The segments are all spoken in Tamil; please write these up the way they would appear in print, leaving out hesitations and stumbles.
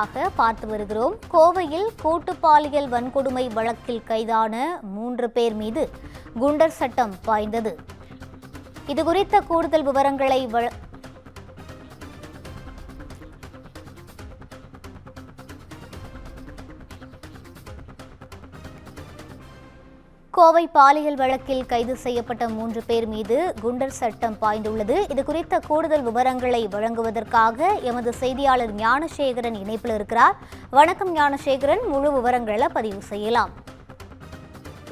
பார்த்து வருகிறோம். கோவையில் கூட்டு பாலியல் வன்கொடுமை வழக்கில் கைதான 3 பேர் மீது குண்டர் சட்டம் பாய்ந்தது. இதுகுறித்த கூடுதல் விவரங்களை கோவை பாலியல் வழக்கில் கைது செய்யப்பட்ட 3 பேர் மீது குண்டர் சட்டம் பாய்ந்துள்ளது. இதுகுறித்த கூடுதல் விவரங்களை வழங்குவதற்காக எமது செய்தியாளர் ஞானசேகரன் இணைப்பில் இருக்கிறார். வணக்கம் ஞானசேகரன், முழு விவரங்களை பதிவு செய்யலாம்.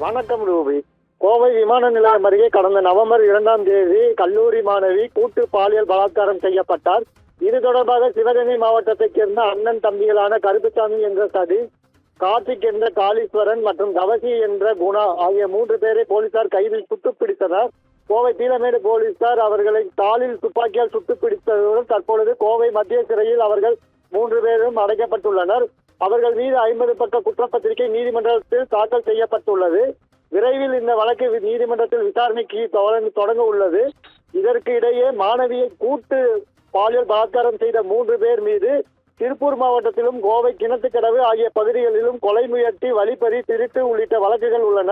வணக்கம் ரூபி. கோவை விமான நிலையம் அருகே கடந்த நவம்பர் 2ஆம் தேதி கல்லூரி மாணவி கூட்டு பாலியல் பலாத்காரம் செய்யப்பட்டார். இது தொடர்பாக சிவகங்கை மாவட்டத்தைச் சேர்ந்த அண்ணன் தம்பிகளான கருப்புசாமி என்ற சதீஷ், கார்த்திக் என்ற காளீஸ்வரன் மற்றும் கவசி என்ற குணா ஆகிய 3 பேரை போலீசார் கைதில் சுட்டுப் பிடித்தனர். கோவை பீளமேடு போலீசார் அவர்களை காலில் துப்பாக்கியால் சுட்டுப் பிடித்ததுடன் தற்பொழுது கோவை மத்திய சிறையில் அவர்கள் 3 பேரும் அடைக்கப்பட்டுள்ளனர். அவர்கள் மீது 50 பக்க குற்றப்பத்திரிகை நீதிமன்றத்தில் தாக்கல் செய்யப்பட்டுள்ளது. விரைவில் இந்த வழக்கு நீதிமன்றத்தில் விசாரணைக்கு தொடங்க உள்ளது. இதற்கு இடையே மாணவியை கூட்டு பாலியல் பலாத்காரம் செய்த 3 பேர் மீது திருப்பூர் மாவட்டத்திலும் கோவை கிணத்துக்கடவு ஆகிய பகுதிகளிலும் கொலை முயற்சி, வழிப்பறி, திருட்டு உள்ளிட்ட வழக்குகள் உள்ளன.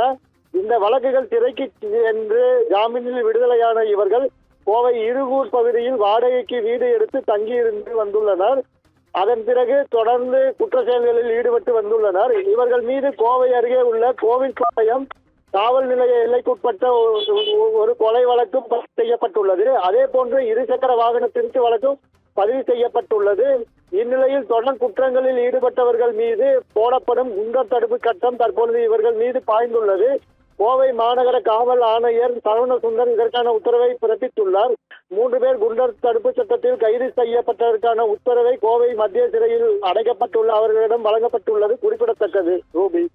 இந்த வழக்குகள் சிறைக்கு சென்று ஜாமீனில் விடுதலையான இவர்கள் கோவை இருகூர் பகுதியில் வாடகைக்கு வீடு எடுத்து தங்கியிருந்து வந்துள்ளனர். அதன் பிறகு தொடர்ந்து குற்ற செயல்களில் ஈடுபட்டு வந்துள்ளனர். இவர்கள் மீது கோவை அருகே உள்ள கோவில்பாளையம் காவல் நிலைய எல்லைக்குட்பட்ட ஒரு கொலை வழக்கும் பதிவு செய்யப்பட்டுள்ளது. அதே போன்று இருசக்கர வாகன திருட்டு வழக்கும் பதிவு செய்யப்பட்டுள்ளது. இந்நிலையில் தொடர் குற்றங்களில் ஈடுபட்டவர்கள் மீது போடப்படும் குண்டர் தடுப்பு சட்டம் தற்பொழுது இவர்கள் மீது பாய்ந்துள்ளது. கோவை மாநகர காவல் ஆணையர் சரவணசுந்தர் இதற்கான உத்தரவை பிறப்பித்துள்ளார். 3 பேர் குண்டர் தடுப்பு சட்டத்தில் கைது செய்யப்பட்டதற்கான உத்தரவை கோவை மத்திய சிறையில் அடைக்கப்பட்டுள்ள அவர்களிடம் வழங்கப்பட்டுள்ளது குறிப்பிடத்தக்கது. ரூபி.